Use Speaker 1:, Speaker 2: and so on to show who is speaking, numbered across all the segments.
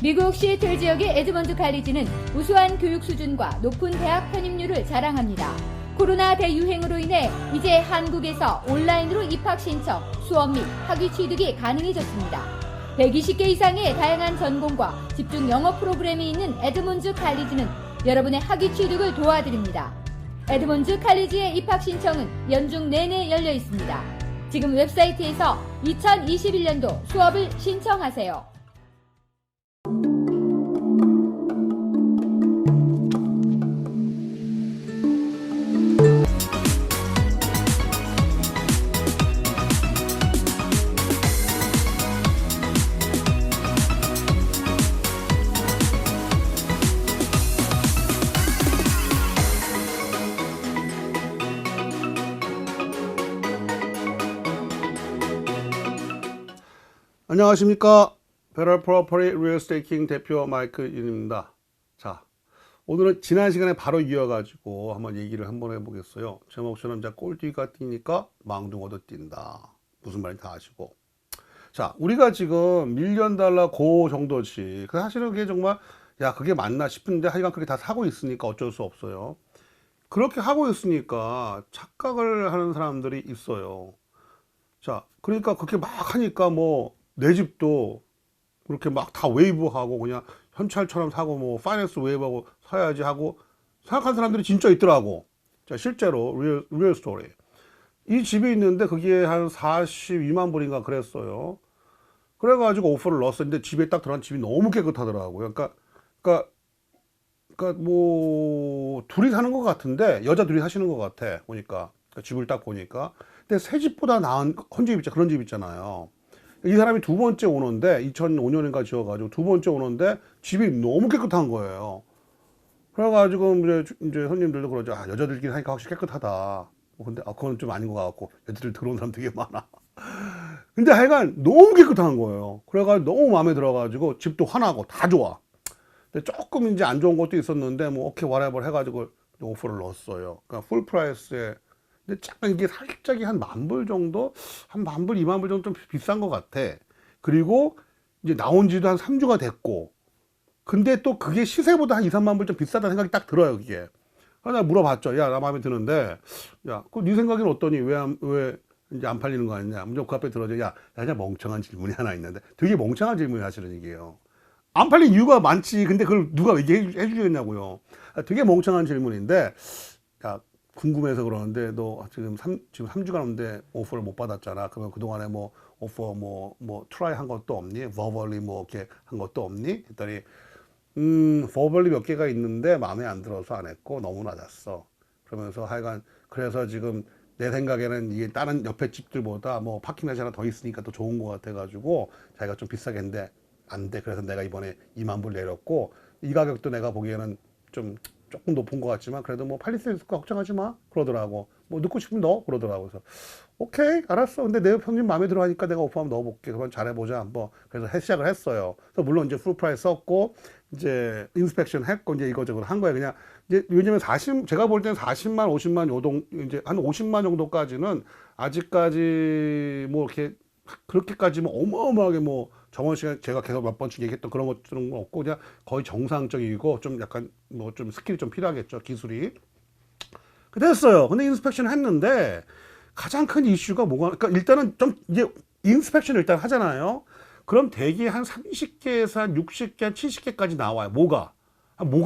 Speaker 1: 미국 시애틀 지역의 에드먼드 칼리지는 우수한 교육 수준과 높은 대학 편입률을 자랑합니다. 코로나 대유행으로 인해 이제 한국에서 온라인으로 입학 신청, 수업 및 학위 취득이 가능해졌습니다. 120개 이상의 다양한 전공과 집중 영어 프로그램이 있는 에드먼드 칼리지는 여러분의 학위 취득을 도와드립니다. 에드먼드 칼리지의 입학 신청은 연중 내내 열려 있습니다. 지금 웹사이트에서 2021년도 수업을 신청하세요.
Speaker 2: 안녕하십니까. 베럴 프로퍼리 리얼스테이킹 대표 마이크 윤입니다. 자, 오늘은 지난 시간에 바로 이어가지고 한번 얘기를 한번 해보겠어요. 제목처럼 꼴뚜기가 뛰니까 망둥어도 뛴다. 무슨 말인지 다 아시고. 자, 우리가 지금 $1,000,000 고 정도치. 사실은 그게 정말, 야, 그게 맞나 싶은데 하여간 그렇게 다 사고 있으니까 어쩔 수 없어요. 그렇게 하고 있으니까 착각을 하는 사람들이 있어요. 자, 그러니까 그렇게 막 하니까 내 집도 그렇게 막 다 웨이브하고 그냥 현찰처럼 사고 파이낸스 웨이브하고 사야지 하고 생각하는 사람들이 진짜 있더라고. 자, 실제로 리얼 스토리. 이 집이 있는데 그게 한 42만 불인가 그랬어요. 그래가지고 오퍼를 넣었었는데 집에 딱 들어간 집이 너무 깨끗하더라고요. 그러니까 둘이 사는 것 같은데 여자 둘이 사시는 것 같아 보니까. 그러니까 집을 딱 보니까. 근데 새 집보다 나은 헌집 있잖아. 그런 집 있잖아요. 이 사람이 두 번째 오는데 2005년인가 지어가지고 두 번째 오는데 집이 너무 깨끗한 거예요. 그래가지고 이제 손님들도 그러죠. 아, 여자들끼리 하니까 확실히 깨끗하다. 근데 그건 좀 아닌 것 같고 여자들 들어온 사람 되게 많아. 근데 하여간 너무 깨끗한 거예요. 그래가지고 너무 마음에 들어가지고 집도 환하고 다 좋아. 근데 조금 이제 안 좋은 것도 있었는데 오케이 whatever 해가지고 오퍼를 넣었어요. 그러니까 풀 프라이스에. 근데 약간 이게 살짝이 한 10,000불 정도? 한 10,000불, 20,000불 정도 좀 비싼 것 같아. 그리고 이제 나온 지도 한 3주가 됐고. 근데 또 그게 시세보다 한 2, 3만 불 좀 비싸다는 생각이 딱 들어요, 그게. 그래서 내가 물어봤죠. 야, 나 마음에 드는데, 야, 네 생각에는 어떠니? 왜 이제 안 팔리는 거 아니냐? 먼저 그 앞에 들어줘. 야, 그냥 멍청한 질문이 하나 있는데. 되게 멍청한 질문이 사실은 이게요. 안 팔린 이유가 많지. 근데 그걸 누가 얘기해 주겠냐고요. 되게 멍청한 질문인데, 야, 궁금해서 그러는데 너 지금 3주가 넘는데 오퍼를 못 받았잖아. 그러면 그동안에 오퍼 트라이 한 것도 없니? 버벌리 이렇게 한 것도 없니? 했더니 버벌리 몇 개가 있는데 마음에 안 들어서 안 했고 너무 낮았어. 그러면서 하여간 그래서 지금 내 생각에는 이게 다른 옆에 집들보다 파킹plat이 하나 더 있으니까 더 좋은 것 같아가지고 자기가 좀 비싸게 했는데 안 돼. 그래서 내가 이번에 2만 불 내렸고 이 가격도 내가 보기에는 조금 높은 것 같지만 그래도 팔릴 수 있을 거 걱정하지 마 그러더라고. 넣고 싶으면 넣어 그러더라고. 그래서 오케이 알았어. 근데 내 형님 마음에 들어 하니까 내가 오퍼 한번 넣어볼게. 그럼 잘해보자 한번. 그래서 시작을 했어요. 그래서 물론 이제 풀 프라이스 썼고 이제 인스펙션 했고 이제 이거저거 한 거예요. 그냥 이제 왜냐면 제가 볼 때는 40만 50만 요동 이제 한 50만 정도까지는 아직까지 이렇게 그렇게까지 어마어마하게 저번 시간에 제가 계속 몇 번씩 얘기했던 그런 것들은 없고 그냥 거의 정상적이고 좀 약간 좀 스킬이 좀 필요하겠죠, 기술이. 됐어요. 근데 인스펙션 했는데 가장 큰 이슈가 그러니까 일단은 좀 이제 인스펙션 일단 하잖아요. 그럼 대개 한 30개에서 한 60개, 한 70개까지 나와요. 뭐가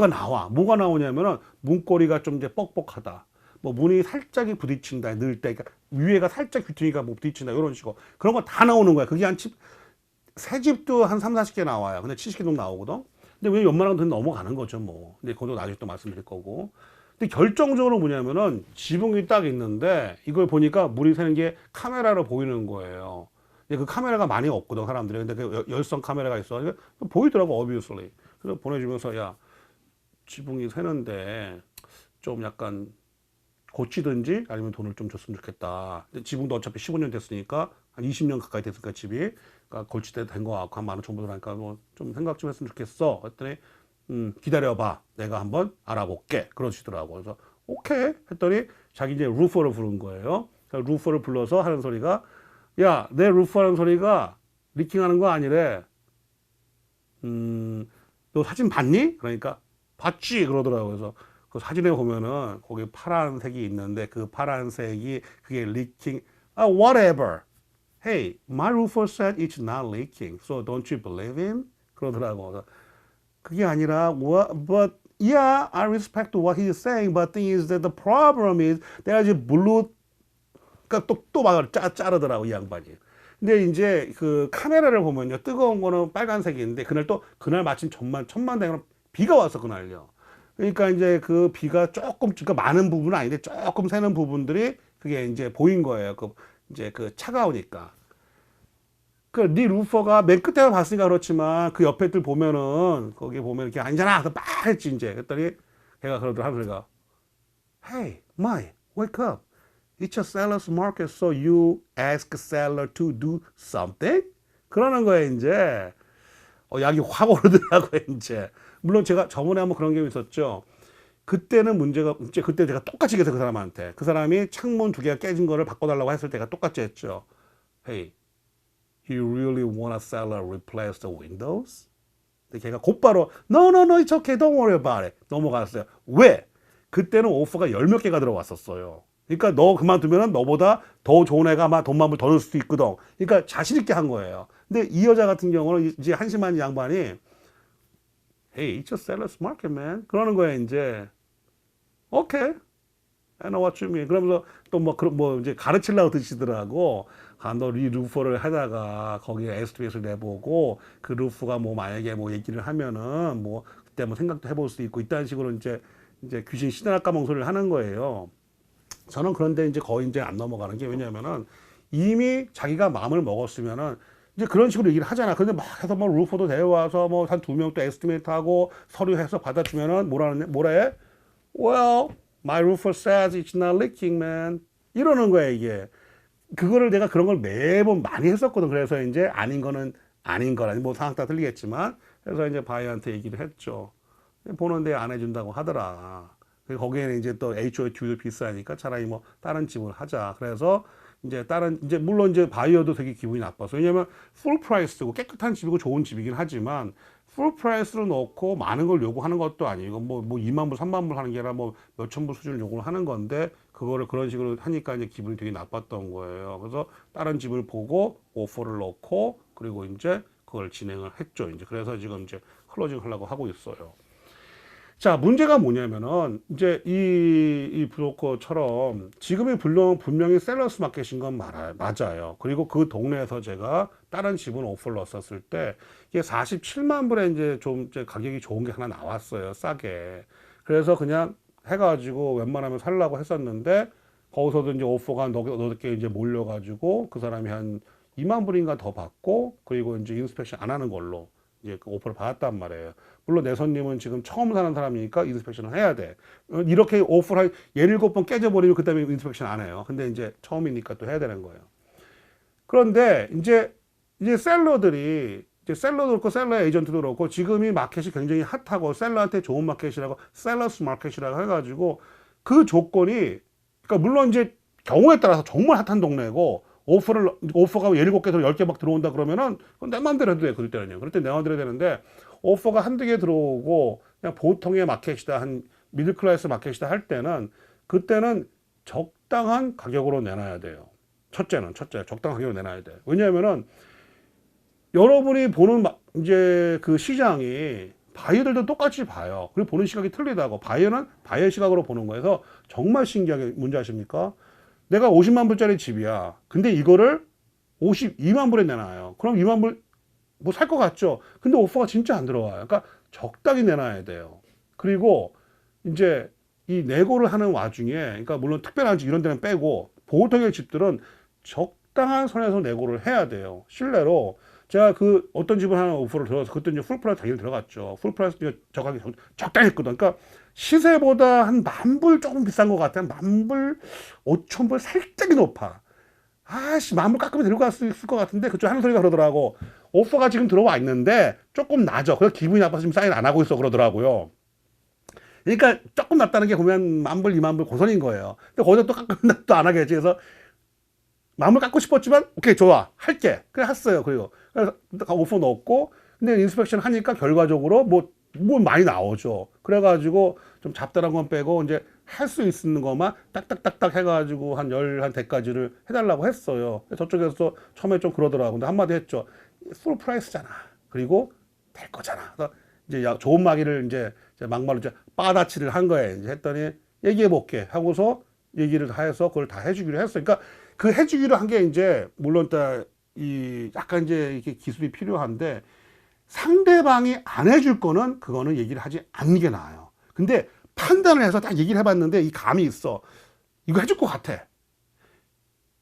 Speaker 2: 나와. 뭐가 나오냐면은 문고리가 좀 이제 뻑뻑하다. 문이 살짝이 부딪힌다, 넣을 때. 그러니까 위에가 살짝 귀퉁이가 부딪힌다, 이런 식으로. 그런 거 다 나오는 거야. 그게 새 집도 한 3, 40개 나와요. 근데 70개 정도 나오거든. 근데 왜 웬만한 돈 넘어가는 거죠, 근데 그것도 나중에 또 말씀드릴 거고. 근데 결정적으로 뭐냐면은 지붕이 딱 있는데 이걸 보니까 물이 새는 게 카메라로 보이는 거예요. 근데 그 카메라가 많이 없거든, 사람들이. 근데 그 열선 카메라가 있어. 보이더라고, obviously. 그래서 보내주면서, 야, 지붕이 새는데 좀 약간 고치든지 아니면 돈을 좀 줬으면 좋겠다. 근데 지붕도 어차피 15년 됐으니까 한 20년 가까이 됐으니까 집이 그러니까 골치 때 된 거 같고 한 10,000원 정도 하니까 좀 생각 좀 했으면 좋겠어. 했더니 기다려봐. 내가 한번 알아볼게. 그러시더라고. 그래서 오케이 했더니 자기 이제 루퍼를 부른 거예요. 루퍼를 불러서 하는 소리가 야, 내 루퍼 하는 소리가 리킹하는 거 아니래. 너 사진 봤니? 그러니까 봤지 그러더라고요. 그래서 그 사진에 보면은 거기 파란색이 있는데 그 파란색이 그게 leaking. Whatever. Hey, my roofer said it's not leaking. So don't you believe him? 그러더라고. 그래서 그게 아니라 but yeah, I respect what he's saying. But thing is that the problem is 내가 이제 blue 그러니까 또 막 자르더라고 이 양반이. 근데 이제 그 카메라를 보면요 뜨거운 거는 빨간색인데 그날 마침 천만다행으로 비가 와서 그날요. 그러니까 이제 그 비가 조금 그러니까 많은 부분은 아닌데 조금 새는 부분들이 그게 이제 보인 거예요. 그 이제 그 차가우니까. 그 네 루퍼가 맨 끝에 봤으니까 그렇지만 그 옆에들 보면은 거기 보면 이렇게 아니잖아. 그래서 막 했지 이제. 그랬더니 걔가 그러더라 하면서 Hey, my, wake up. It's a seller's market, so you ask seller to do something? 그러는 거예요, 이제. 약이 확 오르더라고요, 이제. 물론 제가 저번에 한번 그런 경험이 있었죠. 그때는 문제가, 이제 그때 제가 똑같이 얘기해서 그 사람한테. 그 사람이 창문 2개가 깨진 거를 바꿔달라고 했을 때가 똑같이 했죠. Hey, you really want a seller replace the windows? 근데 걔가 곧바로 No, it's okay, don't worry about it. 넘어갔어요. 왜? 그때는 오퍼가 10몇 개가 들어왔었어요. 그러니까 너 그만두면 너보다 더 좋은 애가 아마 돈만 더 넣을 수도 있거든. 그러니까 자신 있게 한 거예요. 근데 이 여자 같은 경우는 이제 한심한 양반이 Hey, it's a seller's market, man. 그러는 거예요, 이제. Okay. I know what you mean. 그러면서 또 뭐 이제 가르치려고 드시더라고. 너 이 루프를 하다가 거기에 에스티메이트를 내보고 그 루프가 뭐 만약에 뭐 얘기를 하면은 뭐 그때 뭐 생각도 해볼 수 있고 이딴 식으로 이제 귀신 시대나 까먹은 소리를 하는 거예요. 저는 그런데 이제 거의 이제 안 넘어가는 게 왜냐면은 이미 자기가 마음을 먹었으면은 이제 그런 식으로 얘기를 하잖아. 근데 막 해서 뭐 루퍼도 데려와서 뭐 한 2명 또 에스티메이트 하고 서류해서 받아주면은 뭐라 해? Well, my roofer says it's not leaking, man. 이러는 거야, 이게. 그거를 내가 그런 걸 매번 많이 했었거든. 그래서 이제 아닌 거는 아닌 거라. 뭐 상황 다 틀리겠지만. 그래서 이제 바이한테 얘기를 했죠. 보는데 안 해준다고 하더라. 거기에는 이제 또 HOA 듀도 비싸니까 차라리 뭐 다른 집을 하자. 그래서 이제 물론 이제 바이어도 되게 기분이 나빴어. 왜냐면 풀 프라이스고 깨끗한 집이고 좋은 집이긴 하지만 풀 프라이스로 넣고 많은 걸 요구하는 것도 아니고 뭐 2만 불, 3만 불 하는 게 아니라 뭐 몇천 불 수준을 요구를 하는 건데 그거를 그런 식으로 하니까 이제 기분이 되게 나빴던 거예요. 그래서 다른 집을 보고 오퍼를 넣고 그리고 이제 그걸 진행을 했죠. 이제 그래서 지금 이제 클로징 하려고 하고 있어요. 자, 문제가 뭐냐면은, 이제 이 브로커처럼 지금이 분명히 셀러스 마켓인 건 맞아요. 그리고 그 동네에서 제가 다른 집은 오퍼를 넣었을 때, 이게 47만 불에 이제 좀 이제 가격이 좋은 게 하나 나왔어요. 싸게. 그래서 그냥 해가지고 웬만하면 살라고 했었는데, 거기서도 이제 오퍼가 너댓게 이제 몰려가지고 그 사람이 한 2만 불인가 더 받고, 그리고 이제 인스펙션 안 하는 걸로 이제 그 오퍼를 받았단 말이에요. 물론 내 손님은 지금 처음 사는 사람이니까 인스펙션을 해야 돼. 이렇게 오프를 한 17번 깨져버리면 그 다음에 인스펙션 안 해요. 근데 이제 처음이니까 또 해야 되는 거예요. 그런데 이제 셀러들이 셀러도 그렇고 셀러 에이전트도 그렇고 지금이 마켓이 굉장히 핫하고 셀러한테 좋은 마켓이라고 셀러스 마켓이라고 해가지고 그 조건이 그러니까 물론 이제 경우에 따라서 정말 핫한 동네고 오퍼가 17개, 10개 막 들어온다 그러면은 내 맘대로 해도 돼. 그럴 때는요. 그럴 때 내 맘대로 해야 되는데 오퍼가 한두 개 들어오고 그냥 보통의 마켓이다. 한 미들 클래스 마켓이다 할 때는 그때는 적당한 가격으로 내놔야 돼요. 첫째 적당한 가격으로 내놔야 돼. 왜냐하면은 여러분이 보는 이제 그 시장이 바이어들도 똑같이 봐요. 그리고 보는 시각이 틀리다고. 바이어는 바이어 시각으로 보는 거여서 정말 신기하게 뭔지 아십니까? 내가 50만 불짜리 집이야. 근데 이거를 52만 불에 내놔요. 그럼 2만 불 뭐 살 것 같죠? 근데 오퍼가 진짜 안 들어와요. 그러니까 적당히 내놔야 돼요. 그리고 이제 이 내고를 하는 와중에, 그러니까 물론 특별한 집 이런 데는 빼고 보통의 집들은 적당한 선에서 내고를 해야 돼요. 실례로 제가 그 어떤 집을 하나 오퍼를 들어서 그때 이제 풀프라이스 당연히 들어갔죠. 풀프라이스 적당히 했거든. 그러니까 시세보다 한 10,000불 조금 비싼 것 같아. 10,000불, 5,000불 살짝이 높아. 아씨, 10,000불 깎으면 들고 갈 수 있을 것 같은데 그쪽 하는 소리가 그러더라고. 오퍼가 지금 들어와 있는데 조금 낮아. 그래서 기분이 나빠서 지금 사인 안 하고 있어 그러더라고요. 그러니까 조금 낮다는 게 보면 10,000불, 20,000불 고선인 거예요. 근데 거기서 또 깎으면 또 안 하겠지. 그래서 10,000불 깎고 싶었지만 오케이 좋아 할게. 그래 했어요. 그래서 오퍼 넣었고 근데 인스펙션 하니까 결과적으로 뭐 뭐 많이 나오죠. 그래가지고 좀 잡다한 건 빼고 이제 할 수 있는 것만 딱딱딱딱 해가지고 한 1대까지를 해달라고 했어요. 저쪽에서 처음에 좀 그러더라고요. 근데 한마디 했죠. 풀 프라이스잖아. 그리고 될 거잖아. 그래서 이제 좋은 마기를 이제 막말로 이제 빠다치를 한 거예요. 이제 했더니 얘기해 볼게 하고서 얘기를 다 해서 그걸 다 해주기로 했어요. 그러니까 그 해주기로 한 게 이제 물론 이 약간 이제 이렇게 기술이 필요한데 상대방이 안 해줄 거는 그거는 얘기를 하지 않는 게 나아요. 근데 판단을 해서 딱 얘기를 해봤는데 이 감이 있어. 이거 해줄 것 같아.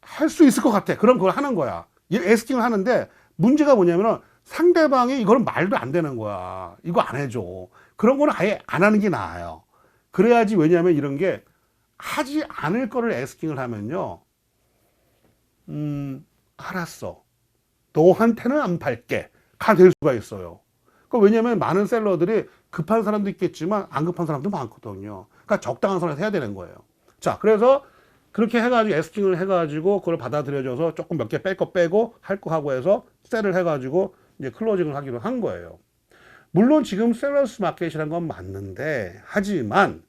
Speaker 2: 할 수 있을 것 같아. 그럼 그걸 하는 거야. 에스킹을 하는데 문제가 뭐냐면은 상대방이 이거는 말도 안 되는 거야. 이거 안 해줘. 그런 거는 아예 안 하는 게 나아요. 그래야지 왜냐하면 이런 게 하지 않을 거를 에스킹을 하면요. 알았어. 너한테는 안 팔게. 가 될 수가 있어요. 왜냐면 많은 셀러들이 급한 사람도 있겠지만 안 급한 사람도 많거든요. 그러니까 적당한 선에서 해야 되는 거예요. 자, 그래서 그렇게 해가지고 에스킹을 해가지고 그걸 받아들여줘서 조금 몇 개 뺄 거 빼고 할 거 하고 해서 셀을 해가지고 이제 클로징을 하기로 한 거예요. 물론 지금 셀러스 마켓이란 건 맞는데 하지만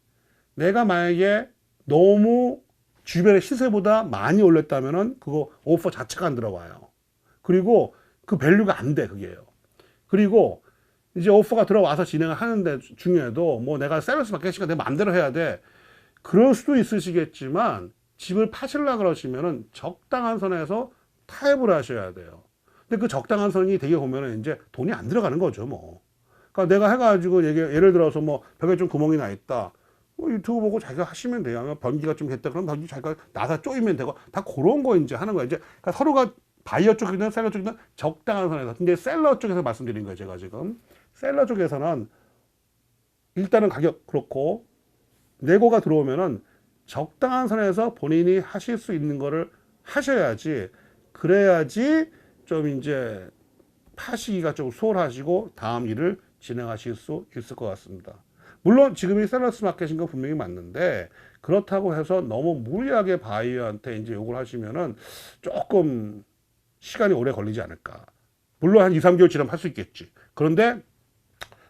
Speaker 2: 내가 만약에 너무 주변의 시세보다 많이 올렸다면은 그거 오퍼 자체가 안 들어와요. 그리고 그 밸류가 안 돼, 그게요. 그리고 이제 오퍼가 들어와서 진행을 하는데 중에도 뭐 내가 셀러스 마켓이니까 내 마음대로 해야 돼. 그럴 수도 있으시겠지만 집을 파실라 그러시면은 적당한 선에서 타협을 하셔야 돼요. 근데 그 적당한 선이 되게 보면은 이제 돈이 안 들어가는 거죠, 뭐. 그러니까 내가 해가지고 예를 들어서 뭐 벽에 좀 구멍이 나 있다. 유튜브 보고 자기가 하시면 돼요. 변기가 좀 됐다. 그럼 변기 자기가 나사 쪼이면 되고 다 그런 거 이제 하는 거예요. 이제 그러니까 서로가 바이어 쪽이든 셀러 쪽이든 적당한 선에서. 근데 셀러 쪽에서 말씀드린 거예요, 제가 지금. 셀러 쪽에서는 일단은 가격 그렇고 내고가 들어오면은 적당한 선에서 본인이 하실 수 있는 거를 하셔야지. 그래야지 좀 이제 파시기가 좀 수월하시고 다음 일을 진행하실 수 있을 것 같습니다. 물론 지금이 셀러스 마켓인 건 분명히 맞는데 그렇다고 해서 너무 무리하게 바이어한테 이제 욕을 하시면은 조금 시간이 오래 걸리지 않을까. 물론 한 2, 3개월 지나면 할 수 있겠지. 그런데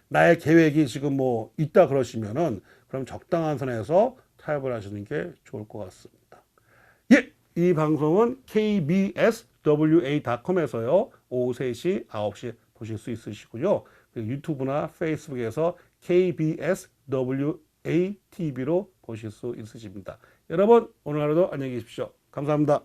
Speaker 2: 나의 계획이 지금 뭐 있다 그러시면은 그럼 적당한 선에서 타협을 하시는 게 좋을 것 같습니다. 예, 이 방송은 kbswa.com에서요. 오후 3시, 9시 보실 수 있으시고요. 유튜브나 페이스북에서 kbswa TV로 보실 수 있으십니다. 여러분 오늘 하루도 안녕히 계십시오. 감사합니다.